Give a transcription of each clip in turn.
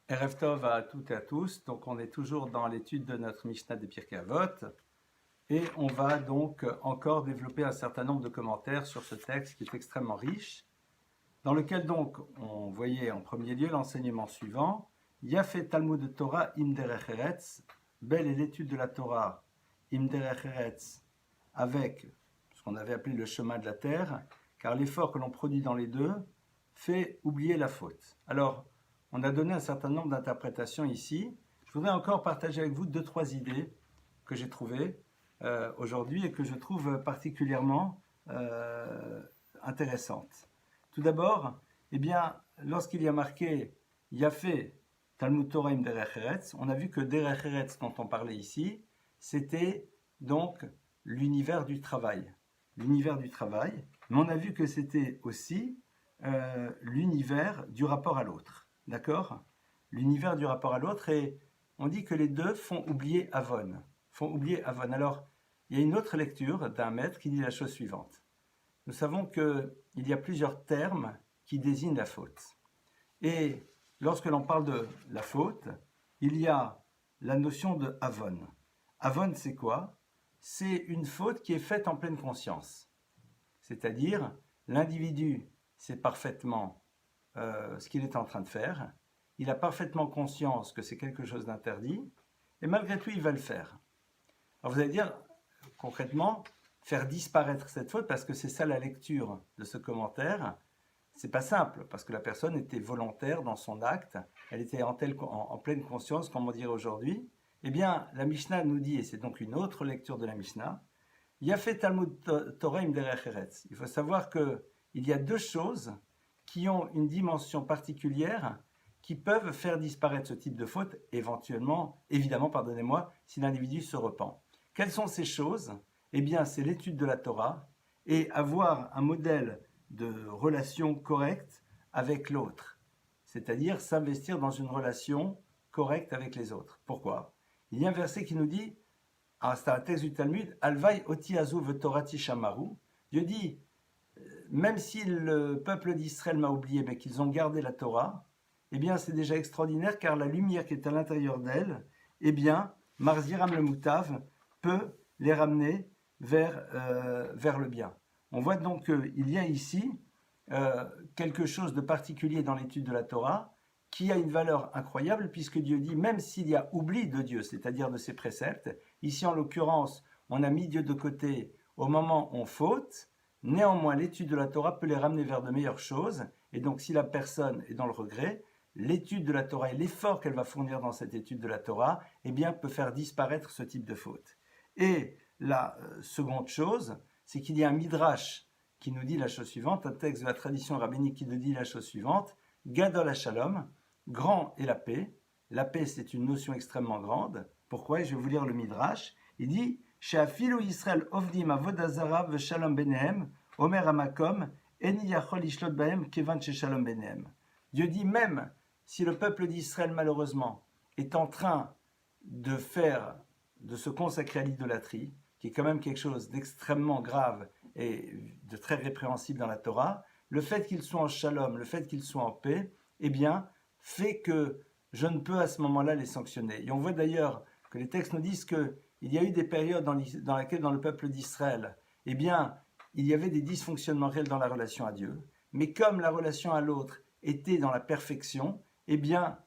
Erev Tov à toutes et à tous. Donc, on est toujours dans l'étude de notre Mishnah des Pirkei Avot. Et on va donc encore développer un certain nombre de commentaires sur ce texte qui est extrêmement riche, dans lequel donc on voyait en premier lieu l'enseignement suivant. Yafet Talmud de Torah im derech eretz. Belle est l'étude de la Torah im derech eretz, avec ce qu'on avait appelé le chemin de la terre, car l'effort que l'on produit dans les deux fait oublier la faute. Alors, on a donné un certain nombre d'interprétations ici. Je voudrais encore partager avec vous 2-3 idées que j'ai trouvées aujourd'hui et que je trouve particulièrement intéressantes. Tout d'abord, eh bien, lorsqu'il y a marqué Yafé Talmud Torah im derech eretz, on a vu que derech eretz dont on parlait ici, c'était donc l'univers du travail. L'univers du travail, mais on a vu que c'était aussi l'univers du rapport à l'autre. D'accord? L'univers du rapport à l'autre, et on dit que les deux font oublier Avon. Font oublier Avon. Alors, il y a une autre lecture d'un maître qui dit la chose suivante. Nous savons qu'il y a plusieurs termes qui désignent la faute. Et lorsque l'on parle de la faute, il y a la notion de Avon. Avon, c'est quoi? C'est une faute qui est faite en pleine conscience. C'est-à-dire, l'individu sait parfaitement ce qu'il est en train de faire, il a parfaitement conscience que c'est quelque chose d'interdit, et malgré tout, il va le faire. Alors vous allez dire, concrètement, faire disparaître cette faute, parce que c'est ça la lecture de ce commentaire, c'est pas simple, parce que la personne était volontaire dans son acte, elle était en pleine conscience, comme on dirait aujourd'hui. Eh bien, la Mishnah nous dit, et c'est donc une autre lecture de la Mishnah, Yafet Talmud Torah im derech eretz. Il faut savoir qu'il y a deux choses qui ont une dimension particulière qui peuvent faire disparaître ce type de faute, évidemment, pardonnez-moi, si l'individu se repent. Quelles sont ces choses? Eh bien, c'est l'étude de la Torah et avoir un modèle de relation correcte avec l'autre, c'est-à-dire s'investir dans une relation correcte avec les autres. Pourquoi? Il y a un verset qui nous dit, c'est un texte du Talmud, Alvai oti azu v'torati shamaru. Dieu dit, même si le peuple d'Israël m'a oublié, mais qu'ils ont gardé la Torah, eh bien c'est déjà extraordinaire, car la lumière qui est à l'intérieur d'elle, eh bien, Marziram le Moutav peut les ramener vers le bien. On voit donc qu'il y a ici quelque chose de particulier dans l'étude de la Torah, qui a une valeur incroyable, puisque Dieu dit, même s'il y a oubli de Dieu, c'est-à-dire de ses préceptes, ici en l'occurrence, on a mis Dieu de côté au moment où on faute, néanmoins l'étude de la Torah peut les ramener vers de meilleures choses, et donc si la personne est dans le regret, l'étude de la Torah et l'effort qu'elle va fournir dans cette étude de la Torah, eh bien, peut faire disparaître ce type de faute. Et la seconde chose, c'est qu'il y a un midrash qui nous dit la chose suivante, un texte de la tradition rabbinique qui nous dit la chose suivante, Gadol HaShalom, grand est la paix. La paix, c'est une notion extrêmement grande. Pourquoi? Et je vais vous lire le midrash. Il dit, She'afilu Yisrael ovdim avodazara v'shalom benehem, omer hamakom, eni yachol ishlot bahem kevan she'shalom benehem. Dieu dit, même si le peuple d'Israël, malheureusement, est en train de se consacrer à l'idolâtrie, qui est quand même quelque chose d'extrêmement grave et de très répréhensible dans la Torah, le fait qu'ils soient en shalom, le fait qu'ils soient en paix, eh bien, fait que je ne peux à ce moment-là les sanctionner. Et on voit d'ailleurs que les textes nous disent qu'il y a eu des périodes dans lesquelles, dans le peuple d'Israël, eh bien, il y avait des dysfonctionnements réels dans la relation à Dieu, mais comme la relation à l'autre était dans la perfection, eh bien,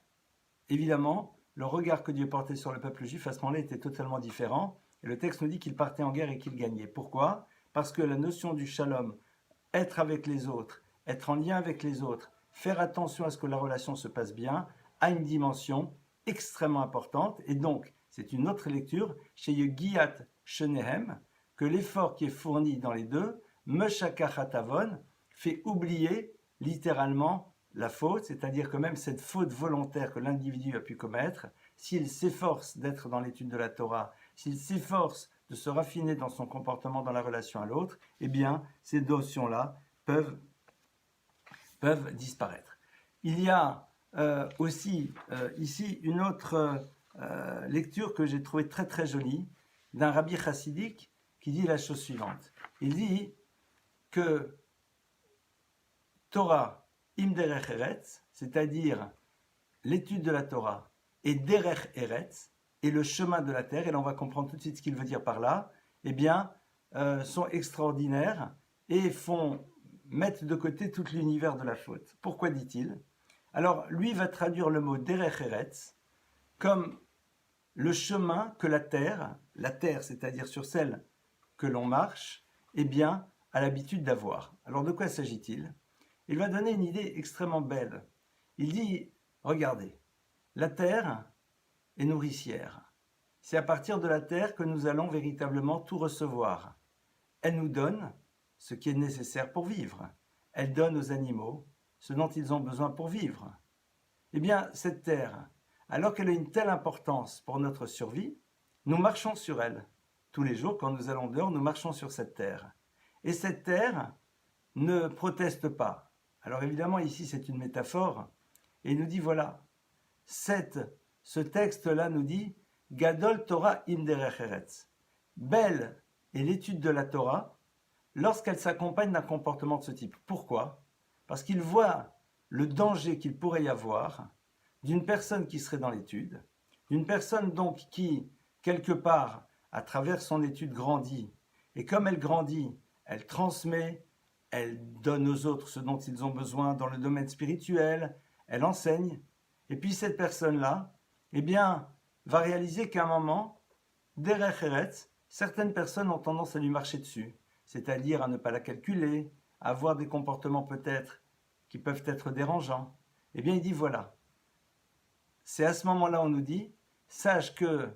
évidemment, le regard que Dieu portait sur le peuple juif à ce moment-là était totalement différent. Et le texte nous dit qu'il partait en guerre et qu'il gagnait. Pourquoi? Parce que la notion du shalom, être avec les autres, être en lien avec les autres, faire attention à ce que la relation se passe bien, a une dimension extrêmement importante. Et donc, c'est une autre lecture chez Yegiyat Shenehem, que l'effort qui est fourni dans les deux, Meshakachatavon, fait oublier littéralement la faute, c'est-à-dire que même cette faute volontaire que l'individu a pu commettre, s'il s'efforce d'être dans l'étude de la Torah, s'il s'efforce de se raffiner dans son comportement dans la relation à l'autre, eh bien, ces notions-là peuvent disparaître. Il y a aussi ici une autre lecture que j'ai trouvée très très jolie d'un rabbi chassidique qui dit la chose suivante. Il dit que Torah im derech eretz, c'est-à-dire l'étude de la Torah et Derech Eretz, et le chemin de la terre, et là on va comprendre tout de suite ce qu'il veut dire par là, eh bien, sont extraordinaires et mettre de côté tout l'univers de la faute. Pourquoi dit-il? Alors, lui va traduire le mot Derech Eretz comme le chemin que la terre, c'est-à-dire sur celle que l'on marche, eh bien, a l'habitude d'avoir. Alors, de quoi s'agit-il? Il va donner une idée extrêmement belle. Il dit, regardez, la terre est nourricière. C'est à partir de la terre que nous allons véritablement tout recevoir. Elle nous donne ce qui est nécessaire pour vivre. Elle donne aux animaux ce dont ils ont besoin pour vivre. Eh bien, cette terre, alors qu'elle a une telle importance pour notre survie, nous marchons sur elle. Tous les jours, quand nous allons dehors, nous marchons sur cette terre. Et cette terre ne proteste pas. Alors évidemment, ici, c'est une métaphore. Et il nous dit, voilà, ce texte-là nous dit « Gadol Torah im derech eretz ». Belle est l'étude de la Torah lorsqu'elle s'accompagne d'un comportement de ce type. Pourquoi? Parce qu'il voit le danger qu'il pourrait y avoir d'une personne qui serait dans l'étude, d'une personne donc qui, quelque part, à travers son étude, grandit. Et comme elle grandit, elle transmet, elle donne aux autres ce dont ils ont besoin dans le domaine spirituel, elle enseigne. Et puis cette personne-là, eh bien, va réaliser qu'à un moment, derech eretz, certaines personnes ont tendance à lui marcher dessus, c'est-à-dire à ne pas la calculer, à avoir des comportements peut-être qui peuvent être dérangeants. Eh bien, il dit voilà. C'est à ce moment-là on nous dit, sache que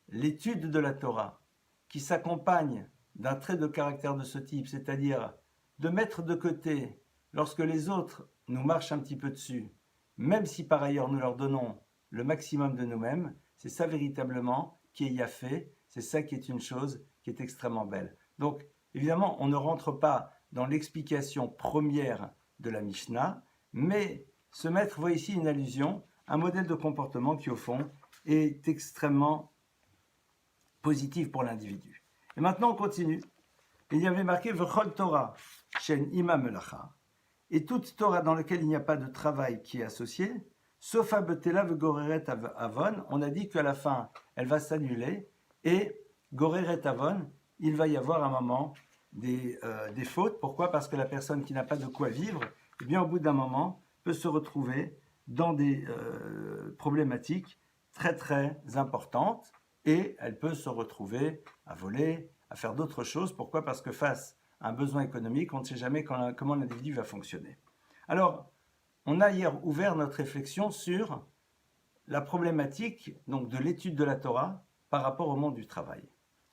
l'étude de la Torah, qui s'accompagne d'un trait de caractère de ce type, c'est-à-dire de mettre de côté, lorsque les autres nous marchent un petit peu dessus, même si par ailleurs nous leur donnons le maximum de nous-mêmes, c'est ça véritablement qui est yafé, c'est ça qui est une chose qui est extrêmement belle. Donc, évidemment, on ne rentre pas dans l'explication première de la Mishnah, mais ce maître voit ici une allusion, un modèle de comportement qui, au fond, est extrêmement positif pour l'individu. Et maintenant, on continue. Il y avait marqué « V'chol Torah, shen ima melacha » et toute Torah dans laquelle il n'y a pas de travail qui est associé, sauf Abetela v'goreret avon, on a dit qu'à la fin, elle va s'annuler, et goreret avon, il va y avoir un moment des fautes. Pourquoi? Parce que la personne qui n'a pas de quoi vivre, eh bien, au bout d'un moment, peut se retrouver dans des problématiques très très importantes, et elle peut se retrouver à voler, à faire d'autres choses. Pourquoi? Parce que face à un besoin économique, on ne sait jamais comment l'individu va fonctionner. Alors, on a hier ouvert notre réflexion sur la problématique donc, de l'étude de la Torah par rapport au monde du travail.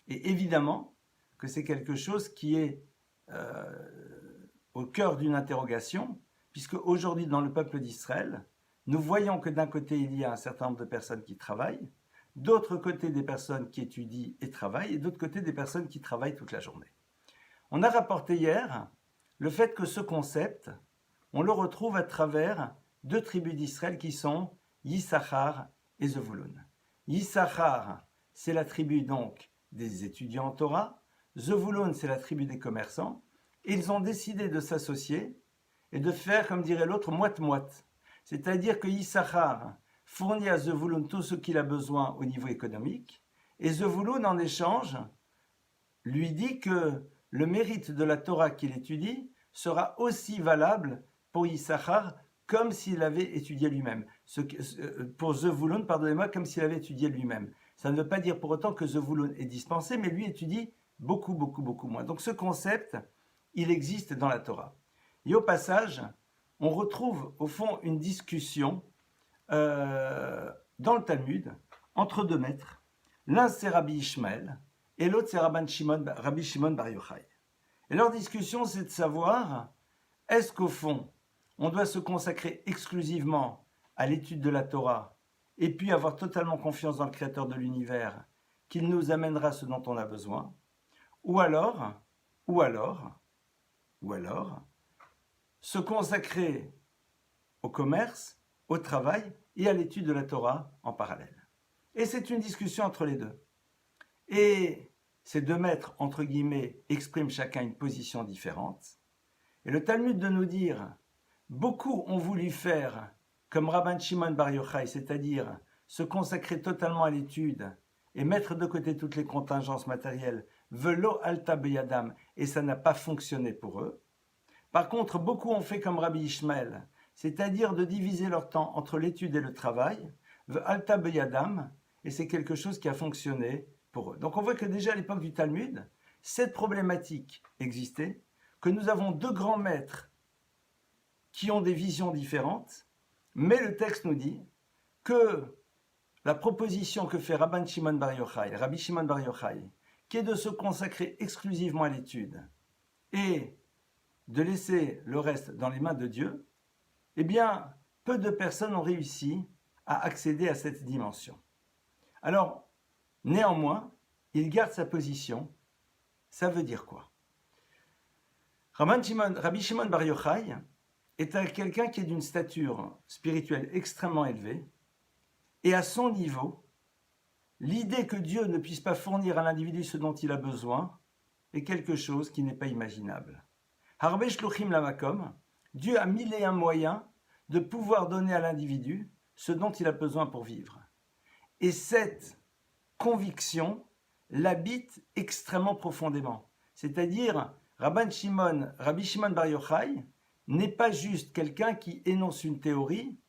Et évidemment que c'est quelque chose qui est au cœur d'une interrogation, puisque aujourd'hui dans le peuple d'Israël, nous voyons que d'un côté il y a un certain nombre de personnes qui travaillent, d'autre côté des personnes qui étudient et travaillent, et d'autre côté des personnes qui travaillent toute la journée. On a rapporté hier le fait que ce concept, on le retrouve à travers deux tribus d'Israël qui sont Yissachar et Zevulun. Yissachar, c'est la tribu donc des étudiants en Torah, Zevulun, c'est la tribu des commerçants, et ils ont décidé de s'associer et de faire, comme dirait l'autre, moite-moite. C'est-à-dire que Yissachar fournit à Zevulun tout ce qu'il a besoin au niveau économique, et Zevulun, en échange, lui dit que le mérite de la Torah qu'il étudie sera aussi valable pour Yissachar comme s'il avait étudié lui-même. Pour Zevulun, pardonnez-moi, comme s'il avait étudié lui-même. Ça ne veut pas dire pour autant que Zevulun est dispensé, mais lui étudie beaucoup moins. Donc ce concept, il existe dans la Torah. Et au passage, on retrouve au fond une discussion dans le Talmud entre deux maîtres. L'un c'est Rabbi Ishmael et l'autre c'est Rabbi Shimon Bar Yochai. Et leur discussion c'est de savoir est-ce qu'au fond on doit se consacrer exclusivement à l'étude de la Torah et puis avoir totalement confiance dans le Créateur de l'univers qu'il nous amènera ce dont on a besoin, ou alors se consacrer au commerce, au travail et à l'étude de la Torah en parallèle. Et c'est une discussion entre les deux. Et ces deux maîtres, entre guillemets, expriment chacun une position différente. Et le Talmud de nous dire, beaucoup ont voulu faire comme Rabban Shimon Bar Yochai, c'est-à-dire se consacrer totalement à l'étude et mettre de côté toutes les contingences matérielles, velo alta beyadam, et ça n'a pas fonctionné pour eux. Par contre, beaucoup ont fait comme Rabbi Ishmael, c'est-à-dire de diviser leur temps entre l'étude et le travail, ve alta beyadam, et c'est quelque chose qui a fonctionné pour eux. Donc on voit que déjà à l'époque du Talmud, cette problématique existait, que nous avons deux grands maîtres qui ont des visions différentes, mais le texte nous dit que la proposition que fait Rabban Shimon Bar Yochai, Rabbi Shimon Bar Yochai, qui est de se consacrer exclusivement à l'étude et de laisser le reste dans les mains de Dieu, eh bien, peu de personnes ont réussi à accéder à cette dimension. Alors, néanmoins, il garde sa position. Ça veut dire quoi? Rabbi Shimon Bar Yochai est quelqu'un qui est d'une stature spirituelle extrêmement élevée, et à son niveau, l'idée que Dieu ne puisse pas fournir à l'individu ce dont il a besoin est quelque chose qui n'est pas imaginable. Harbe shluchim lamakom, Dieu a mille et un moyens de pouvoir donner à l'individu ce dont il a besoin pour vivre. Et cette conviction l'habite extrêmement profondément. C'est-à-dire, Rabbi Shimon Bar Yochai n'est pas juste quelqu'un qui énonce une théorie,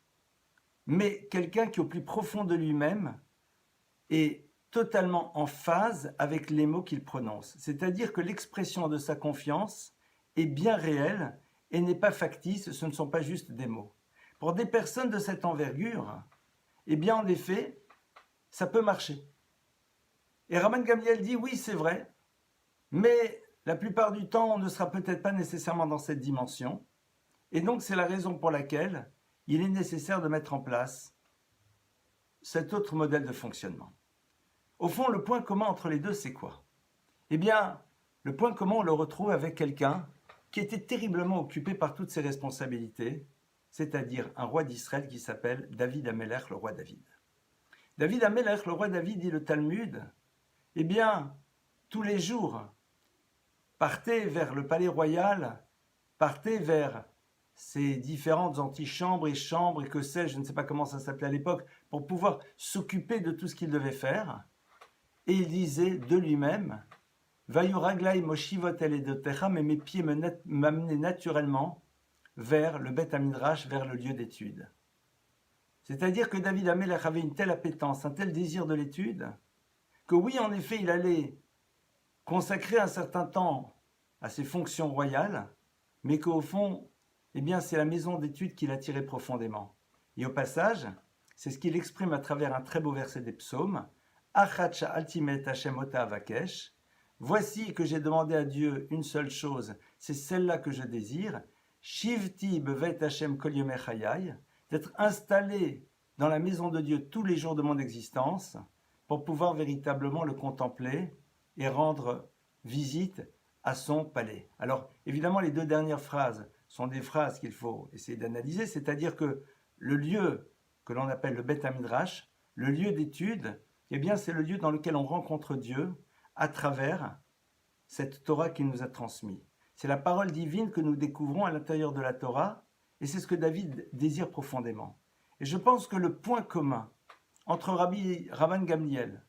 mais quelqu'un qui, au plus profond de lui-même, est totalement en phase avec les mots qu'il prononce. C'est-à-dire que l'expression de sa confiance est bien réelle et n'est pas factice, ce ne sont pas juste des mots. Pour des personnes de cette envergure, eh bien, en effet, ça peut marcher. Et Rabban Gamliel dit, oui, c'est vrai, mais la plupart du temps, on ne sera peut-être pas nécessairement dans cette dimension. Et donc, c'est la raison pour laquelle il est nécessaire de mettre en place cet autre modèle de fonctionnement. Au fond, le point commun entre les deux, c'est quoi? Eh bien, le point commun, on le retrouve avec quelqu'un qui était terriblement occupé par toutes ses responsabilités, c'est-à-dire un roi d'Israël qui s'appelle David Amelech, le roi David. David Amelech, le roi David, dit le Talmud, eh bien, tous les jours, partez vers le palais royal, partez vers ces différentes antichambres et chambres et que sais-je, je ne sais pas comment ça s'appelait à l'époque, pour pouvoir s'occuper de tout ce qu'il devait faire. Et il disait de lui-même, Vayuraglai moshivot eledotecha, mais mes pieds m'amenaient naturellement vers le Beth Hamidrash, vers le lieu d'étude. C'est-à-dire que David Amelech avait une telle appétence, un tel désir de l'étude, que oui, en effet, il allait consacrer un certain temps à ses fonctions royales, mais qu'au fond, eh bien, c'est la maison d'études qui l'attirait profondément. Et au passage, c'est ce qu'il exprime à travers un très beau verset des psaumes, Achacha altimet Hashem ota avakesh, voici que j'ai demandé à Dieu une seule chose, c'est celle-là que je désire, Shivti bevet Hashem kol yomei chayai, d'être installé dans la maison de Dieu tous les jours de mon existence, pour pouvoir véritablement le contempler et rendre visite à son palais. Alors, évidemment, les deux dernières phrases sont des phrases qu'il faut essayer d'analyser, c'est-à-dire que le lieu que l'on appelle le Beth Hamidrash, le lieu d'étude, eh bien, c'est le lieu dans lequel on rencontre Dieu à travers cette Torah qu'il nous a transmise. C'est la parole divine que nous découvrons à l'intérieur de la Torah, et c'est ce que David désire profondément. Et je pense que le point commun entre Rabban Gamliel,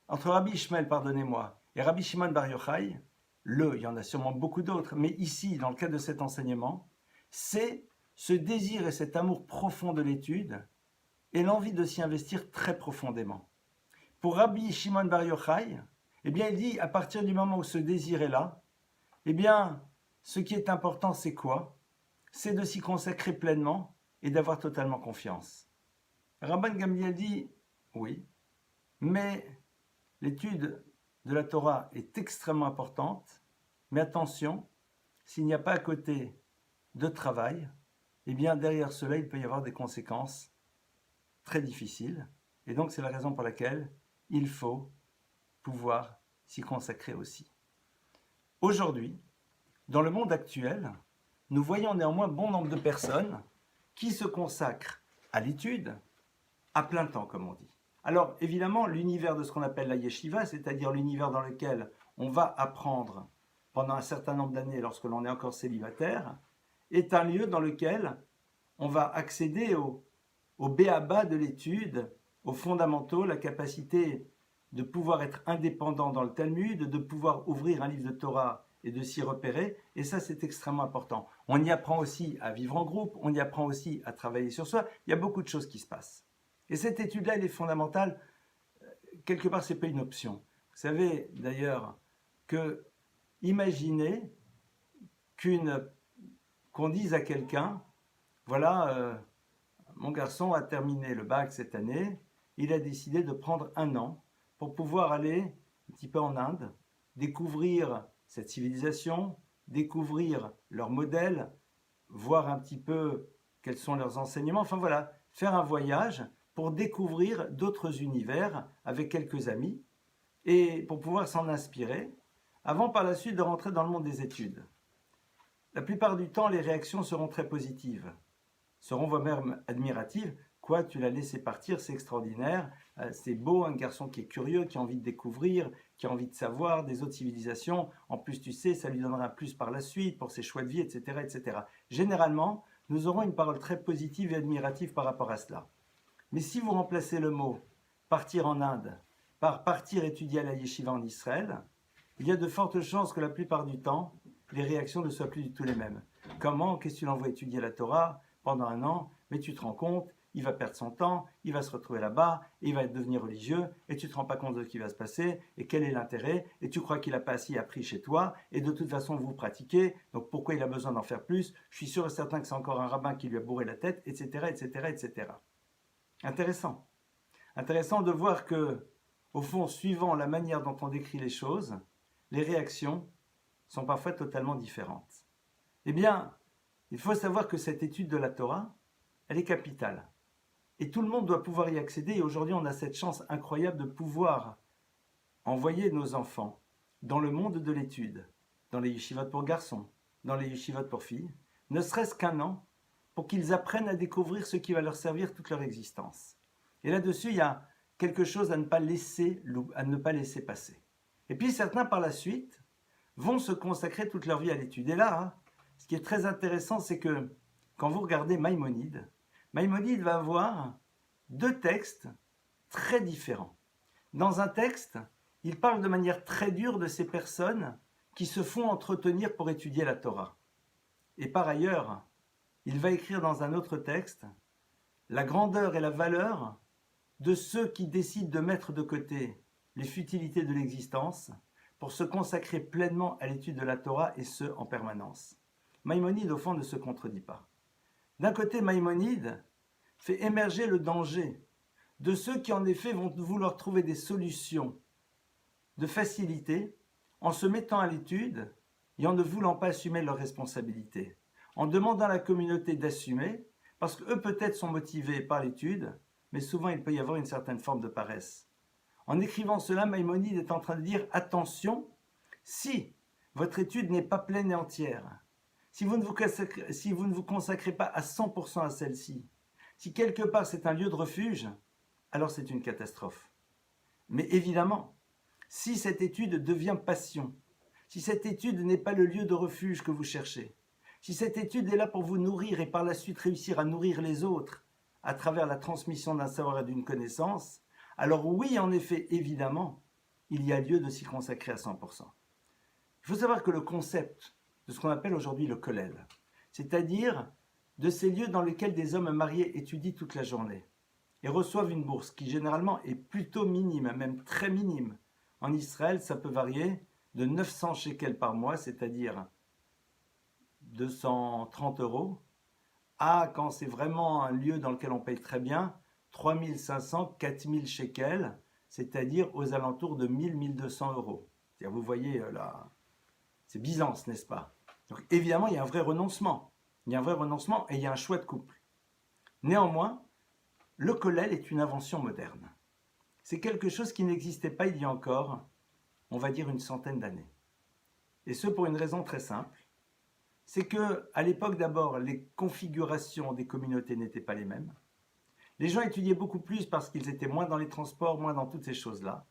entre Rabbi Ishmael, pardonnez-moi, et Rabbi Shimon Bar Yochai, il y en a sûrement beaucoup d'autres, mais ici, dans le cadre de cet enseignement, c'est ce désir et cet amour profond de l'étude et l'envie de s'y investir très profondément. Pour Rabbi Shimon Bar Yochai, eh bien, il dit, à partir du moment où ce désir est là, eh bien, ce qui est important, c'est quoi? C'est de s'y consacrer pleinement et d'avoir totalement confiance. Rabban Gamliel dit, oui, mais l'étude de la Torah est extrêmement importante, mais attention, s'il n'y a pas à côté de travail, eh bien derrière cela, il peut y avoir des conséquences très difficiles. Et donc c'est la raison pour laquelle il faut pouvoir s'y consacrer aussi. Aujourd'hui, dans le monde actuel, nous voyons néanmoins bon nombre de personnes qui se consacrent à l'étude à plein temps, comme on dit. Alors, évidemment, l'univers de ce qu'on appelle la yeshiva, c'est-à-dire l'univers dans lequel on va apprendre pendant un certain nombre d'années lorsque l'on est encore célibataire, est un lieu dans lequel on va accéder aux au b.a.-ba de l'étude, aux fondamentaux, la capacité de pouvoir être indépendant dans le Talmud, de pouvoir ouvrir un livre de Torah et de s'y repérer, et ça c'est extrêmement important. On y apprend aussi à vivre en groupe, on y apprend aussi à travailler sur soi, il y a beaucoup de choses qui se passent. Et cette étude-là, elle est fondamentale, quelque part c'est pas une option. Vous savez d'ailleurs que, imaginez qu'on dise à quelqu'un, voilà, mon garçon a terminé le bac cette année, il a décidé de prendre un an pour pouvoir aller un petit peu en Inde, découvrir cette civilisation, découvrir leurs modèles, voir un petit peu quels sont leurs enseignements, enfin voilà, faire un voyage pour découvrir d'autres univers avec quelques amis et pour pouvoir s'en inspirer, avant par la suite de rentrer dans le monde des études. La plupart du temps, les réactions seront très positives, seront même admiratives. Quoi, tu l'as laissé partir, c'est extraordinaire, c'est beau, un garçon qui est curieux, qui a envie de découvrir, qui a envie de savoir des autres civilisations. En plus, tu sais, ça lui donnera un plus par la suite pour ses choix de vie, etc., etc. Généralement, nous aurons une parole très positive et admirative par rapport à cela. Mais si vous remplacez le mot « partir en Inde » par « partir étudier à la yeshiva en Israël », il y a de fortes chances que la plupart du temps, les réactions ne soient plus du tout les mêmes. Comment? Qu'est-ce que tu l'envoies étudier la Torah pendant un an? Mais tu te rends compte, il va perdre son temps, il va se retrouver là-bas, il va devenir religieux, et tu ne te rends pas compte de ce qui va se passer, et quel est l'intérêt, et tu crois qu'il n'a pas assez appris chez toi, et de toute façon vous pratiquez, donc pourquoi il a besoin d'en faire plus? Je suis sûr et certain que c'est encore un rabbin qui lui a bourré la tête, etc., etc., etc. Intéressant. Intéressant de voir que, au fond, suivant la manière dont on décrit les choses, les réactions sont parfois totalement différentes. Eh bien, il faut savoir que cette étude de la Torah, elle est capitale. Et tout le monde doit pouvoir y accéder. Et aujourd'hui, on a cette chance incroyable de pouvoir envoyer nos enfants dans le monde de l'étude, dans les yeshivot pour garçons, dans les yeshivot pour filles, ne serait-ce qu'un an, pour qu'ils apprennent à découvrir ce qui va leur servir toute leur existence. Et là-dessus, il y a quelque chose à ne pas laisser passer. Et puis certains, par la suite, vont se consacrer toute leur vie à l'étude. Et là, ce qui est très intéressant, c'est que quand vous regardez Maïmonide, Maïmonide va avoir deux textes très différents. Dans un texte, il parle de manière très dure de ces personnes qui se font entretenir pour étudier la Torah. Et par ailleurs, il va écrire dans un autre texte la grandeur et la valeur de ceux qui décident de mettre de côté les futilités de l'existence pour se consacrer pleinement à l'étude de la Torah, et ce, en permanence. Maïmonide, au fond, ne se contredit pas. D'un côté, Maïmonide fait émerger le danger de ceux qui, en effet, vont vouloir trouver des solutions de facilité en se mettant à l'étude et en ne voulant pas assumer leurs responsabilités, en demandant à la communauté d'assumer, parce qu'eux peut-être sont motivés par l'étude, mais souvent il peut y avoir une certaine forme de paresse. En écrivant cela, Maïmonide est en train de dire « Attention, si votre étude n'est pas pleine et entière, si vous ne vous consacrez pas à 100% à celle-ci, si quelque part c'est un lieu de refuge, alors c'est une catastrophe. Mais évidemment, si cette étude devient passion, si cette étude n'est pas le lieu de refuge que vous cherchez, si cette étude est là pour vous nourrir et par la suite réussir à nourrir les autres à travers la transmission d'un savoir et d'une connaissance, alors oui, en effet, évidemment, il y a lieu de s'y consacrer à 100%. Il faut savoir que le concept de ce qu'on appelle aujourd'hui le kollel, c'est-à-dire de ces lieux dans lesquels des hommes mariés étudient toute la journée et reçoivent une bourse qui généralement est plutôt minime, même très minime. En Israël, ça peut varier de 900 shekels par mois, c'est-à-dire 230 €, à, quand c'est vraiment un lieu dans lequel on paye très bien, 3500, 4000 shekels, c'est-à-dire aux alentours de 1000-1200 €. C'est-à-dire, vous voyez là, c'est Byzance, n'est-ce pas? Donc évidemment, il y a un vrai renoncement. Il y a un vrai renoncement et il y a un choix de couple. Néanmoins, le kollel est une invention moderne. C'est quelque chose qui n'existait pas il y a encore, on va dire, une centaine d'années. Et ce pour une raison très simple. C'est que, à l'époque d'abord, les configurations des communautés n'étaient pas les mêmes. Les gens étudiaient beaucoup plus parce qu'ils étaient moins dans les transports, moins dans toutes ces choses-là.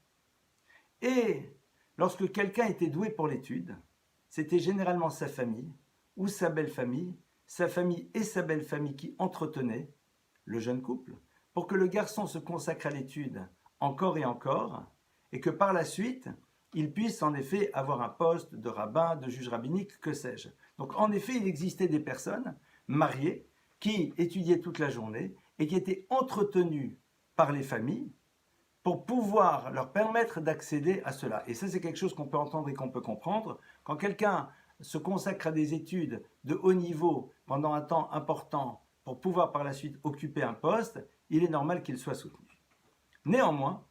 Et lorsque quelqu'un était doué pour l'étude, c'était généralement sa famille ou sa belle-famille, sa famille et sa belle-famille qui entretenaient le jeune couple, pour que le garçon se consacre à l'étude encore et encore, et que par la suite, il puisse en effet avoir un poste de rabbin, de juge rabbinique, que sais-je. Donc en effet, il existait des personnes mariées qui étudiaient toute la journée et qui étaient entretenues par les familles pour pouvoir leur permettre d'accéder à cela. Et ça, c'est quelque chose qu'on peut entendre et qu'on peut comprendre. Quand quelqu'un se consacre à des études de haut niveau pendant un temps important pour pouvoir par la suite occuper un poste, il est normal qu'il soit soutenu. Néanmoins,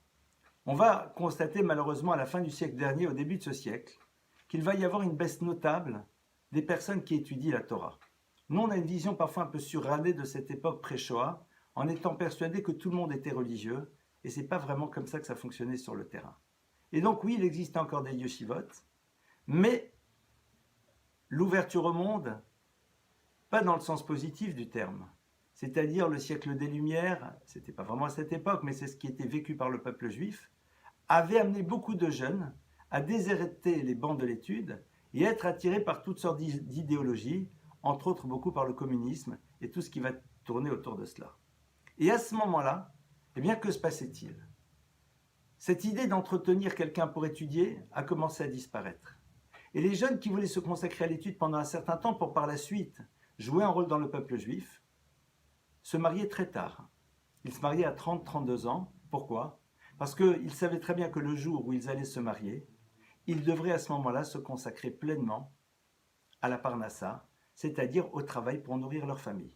on va constater malheureusement à la fin du siècle dernier, au début de ce siècle, qu'il va y avoir une baisse notable des personnes qui étudient la Torah. Nous, on a une vision parfois un peu surannée de cette époque pré-Shoah, en étant persuadé que tout le monde était religieux, et ce n'est pas vraiment comme ça que ça fonctionnait sur le terrain. Et donc oui, il existe encore des yeshivot, mais l'ouverture au monde, pas dans le sens positif du terme, c'est-à-dire le siècle des Lumières, c'était pas vraiment à cette époque, mais c'est ce qui était vécu par le peuple juif, avait amené beaucoup de jeunes à déserter les bancs de l'étude et être attirés par toutes sortes d'idéologies, entre autres beaucoup par le communisme et tout ce qui va tourner autour de cela. Et à ce moment-là, eh bien, que se passait-il? Cette idée d'entretenir quelqu'un pour étudier a commencé à disparaître. Et les jeunes qui voulaient se consacrer à l'étude pendant un certain temps pour par la suite jouer un rôle dans le peuple juif, se mariaient très tard. Ils se mariaient à 30-32 ans. Pourquoi? Parce qu'ils savaient très bien que le jour où ils allaient se marier, ils devraient à ce moment-là se consacrer pleinement à la parnassa, c'est-à-dire au travail pour nourrir leur famille.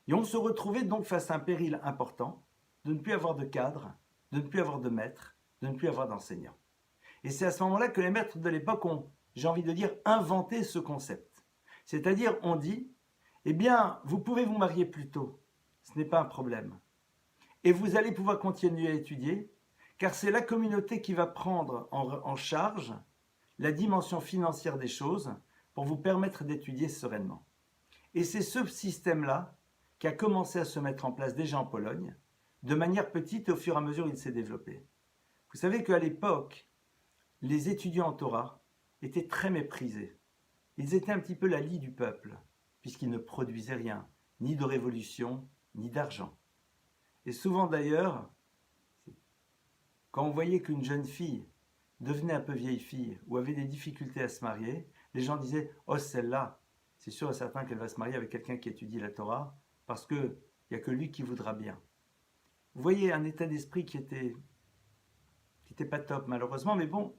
Et on se retrouvait donc face à un péril important de ne plus avoir de cadre, de ne plus avoir de maître, de ne plus avoir d'enseignant. Et c'est à ce moment-là que les maîtres de l'époque ont, j'ai envie de dire, inventé ce concept. C'est-à-dire, on dit, eh bien, vous pouvez vous marier plus tôt, ce n'est pas un problème. Et vous allez pouvoir continuer à étudier, car c'est la communauté qui va prendre en charge la dimension financière des choses pour vous permettre d'étudier sereinement. Et c'est ce système-là qui a commencé à se mettre en place déjà en Pologne, de manière petite et au fur et à mesure il s'est développé. Vous savez qu'à l'époque, les étudiants en Torah étaient très méprisés. Ils étaient un petit peu la lie du peuple, puisqu'ils ne produisaient rien, ni de révolution, ni d'argent. Et souvent d'ailleurs, quand on voyait qu'une jeune fille devenait un peu vieille fille ou avait des difficultés à se marier, les gens disaient « Oh, celle-là, c'est sûr et certain qu'elle va se marier avec quelqu'un qui étudie la Torah, parce qu'il n'y a que lui qui voudra bien. » Vous voyez un état d'esprit qui était pas top malheureusement, mais bon,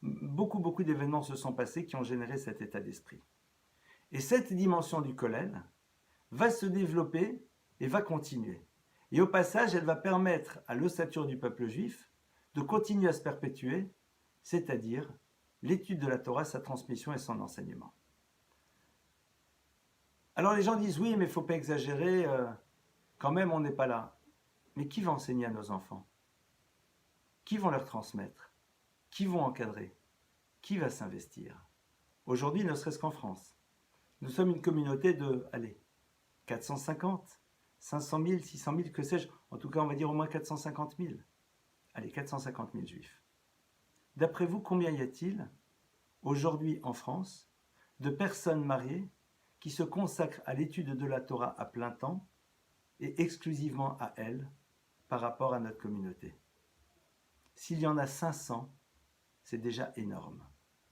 beaucoup d'événements se sont passés qui ont généré cet état d'esprit. Et cette dimension du kollel va se développer et va continuer. Et au passage, elle va permettre à l'ossature du peuple juif de continuer à se perpétuer, c'est-à-dire l'étude de la Torah, sa transmission et son enseignement. Alors les gens disent oui, mais il ne faut pas exagérer, quand même on n'est pas là. Mais qui va enseigner à nos enfants? Qui vont leur transmettre? Qui vont encadrer? Qui va s'investir? Aujourd'hui, ne serait-ce qu'en France, nous sommes une communauté de, allez, 450, 500 000, 600 000, que sais-je, en tout cas on va dire au moins 450 000. Allez, 450 000 juifs. D'après vous, combien y a-t-il aujourd'hui en France de personnes mariées qui se consacrent à l'étude de la Torah à plein temps et exclusivement à elle par rapport à notre communauté? S'il y en a 500, c'est déjà énorme.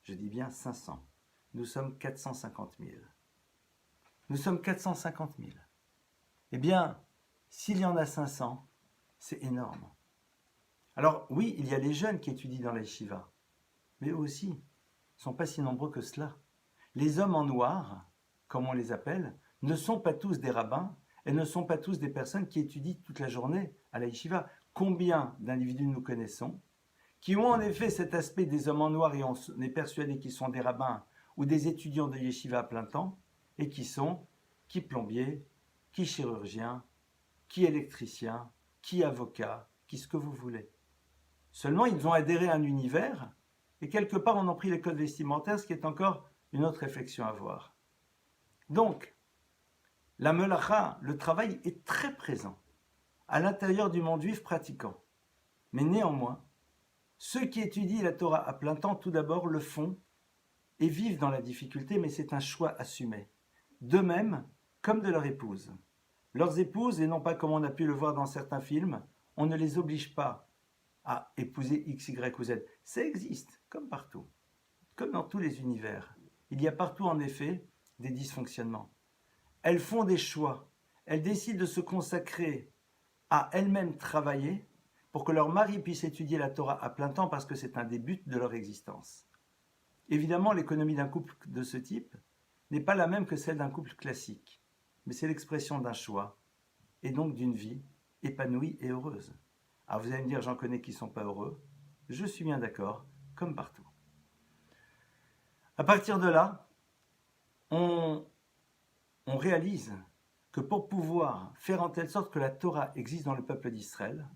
Je dis bien 500. Nous sommes 450 000. Nous sommes 450 000. Eh bien, s'il y en a 500, c'est énorme. Alors oui, il y a les jeunes qui étudient dans la yeshiva, mais eux aussi ne sont pas si nombreux que cela. Les hommes en noir, comme on les appelle, ne sont pas tous des rabbins et ne sont pas tous des personnes qui étudient toute la journée à la yeshiva. Combien d'individus nous connaissons qui ont en effet cet aspect des hommes en noir et on est persuadé qu'ils sont des rabbins ou des étudiants de yeshiva à plein temps et qui sont qui plombiers, qui chirurgiens, qui électriciens, qui avocats, qui ce que vous voulez. Seulement, ils ont adhéré à un univers et quelque part, on en pris les codes vestimentaires, ce qui est encore une autre réflexion à voir. Donc, la melacha, le travail est très présent à l'intérieur du monde juif pratiquant. Mais néanmoins, ceux qui étudient la Torah à plein temps, tout d'abord, le font et vivent dans la difficulté, mais c'est un choix assumé. De même, comme de leur épouse. Leurs épouses, et non pas comme on a pu le voir dans certains films, on ne les oblige pas à épouser X, Y ou Z. Ça existe, comme partout, comme dans tous les univers. Il y a partout en effet des dysfonctionnements. Elles font des choix, elles décident de se consacrer à elles-mêmes travailler pour que leur mari puisse étudier la Torah à plein temps parce que c'est un des buts de leur existence. Évidemment, l'économie d'un couple de ce type n'est pas la même que celle d'un couple classique, mais c'est l'expression d'un choix et donc d'une vie épanouie et heureuse. Alors vous allez me dire, j'en connais qui ne sont pas heureux. Je suis bien d'accord, comme partout. À partir de là, on réalise que pour pouvoir faire en telle sorte que la Torah existe dans le peuple d'Israël,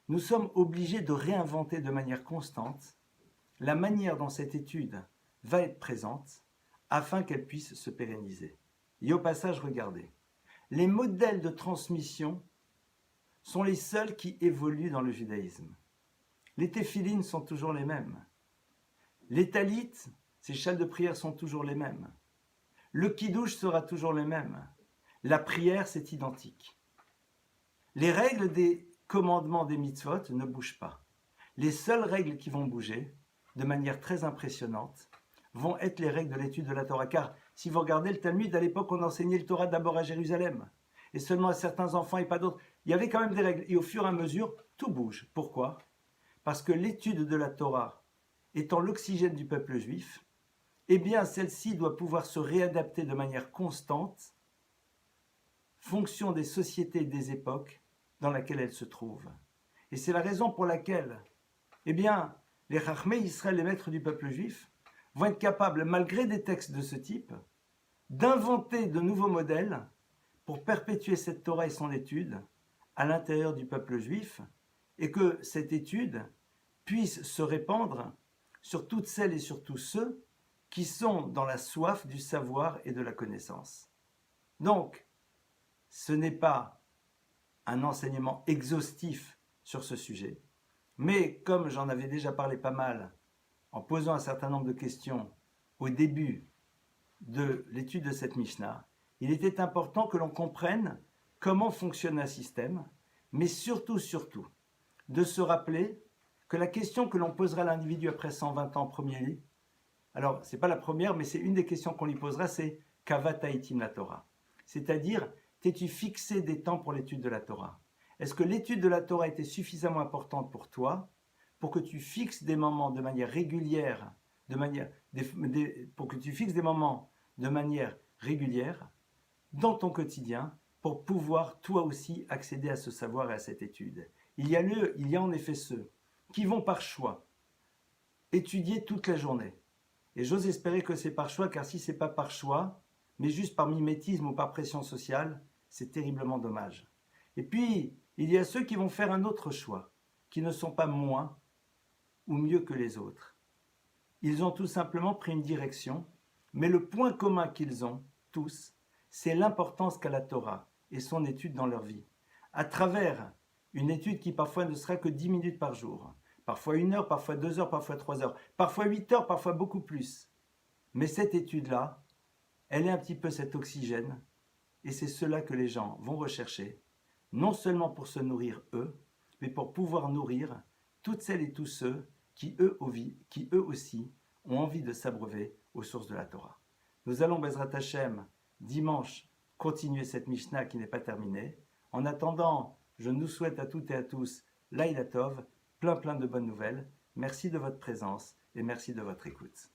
nous sommes obligés de réinventer de manière constante la manière dont cette étude va être présente afin qu'elle puisse se pérenniser. Et au passage, regardez, les modèles de transmission sont les seuls qui évoluent dans le judaïsme. Les téphilines sont toujours les mêmes. Les talites, ces châles de prière sont toujours les mêmes. Le kidouche sera toujours le même. La prière, c'est identique. Les règles des commandements des mitzvot ne bougent pas. Les seules règles qui vont bouger, de manière très impressionnante, vont être les règles de l'étude de la Torah. Car si vous regardez le Talmud, à l'époque, on enseignait le Torah d'abord à Jérusalem, et seulement à certains enfants et pas d'autres. Il y avait quand même des règles, et au fur et à mesure, tout bouge. Pourquoi ? Parce que l'étude de la Torah étant l'oxygène du peuple juif, eh bien celle-ci doit pouvoir se réadapter de manière constante, fonction des sociétés et des époques dans lesquelles elle se trouve. Et c'est la raison pour laquelle, eh bien, les Chachmei Israël, les maîtres du peuple juif, vont être capables, malgré des textes de ce type, d'inventer de nouveaux modèles pour perpétuer cette Torah et son étude à l'intérieur du peuple juif, et que cette étude puisse se répandre sur toutes celles et sur tous ceux qui sont dans la soif du savoir et de la connaissance. Donc, ce n'est pas un enseignement exhaustif sur ce sujet, mais comme j'en avais déjà parlé pas mal en posant un certain nombre de questions au début de l'étude de cette Mishnah, il était important que l'on comprenne comment fonctionne un système, mais surtout, de se rappeler que la question que l'on posera à l'individu après 120 ans, premier lit, alors ce n'est pas la première, mais c'est une des questions qu'on lui posera, c'est « Kava ta'itim la Torah ». C'est-à-dire, t'es-tu fixé des temps pour l'étude de la Torah? Est-ce que l'étude de la Torah était suffisamment importante pour toi pour que tu fixes des moments de manière régulière, pour que tu fixes des moments de manière régulière dans ton quotidien pour pouvoir toi aussi accéder à ce savoir et à cette étude. Il y a en effet ceux qui vont par choix étudier toute la journée. Et j'ose espérer que c'est par choix, car si c'est pas par choix, mais juste par mimétisme ou par pression sociale, c'est terriblement dommage. Et puis, il y a ceux qui vont faire un autre choix, qui ne sont pas moins ou mieux que les autres. Ils ont tout simplement pris une direction, mais le point commun qu'ils ont, tous, c'est l'importance qu'a la Torah et son étude dans leur vie. À travers une étude qui parfois ne sera que 10 minutes par jour, parfois 1 heure, parfois 2 heures, parfois 3 heures, parfois 8 heures, parfois beaucoup plus. Mais cette étude-là, elle est un petit peu cet oxygène, et c'est cela que les gens vont rechercher, non seulement pour se nourrir eux, mais pour pouvoir nourrir toutes celles et tous ceux qui eux aussi ont envie de s'abreuver aux sources de la Torah. Nous allons, Bezrat Hashem, dimanche, continuer cette Mishnah qui n'est pas terminée. En attendant, je nous souhaite à toutes et à tous Laïla Tov, plein de bonnes nouvelles. Merci de votre présence et merci de votre écoute.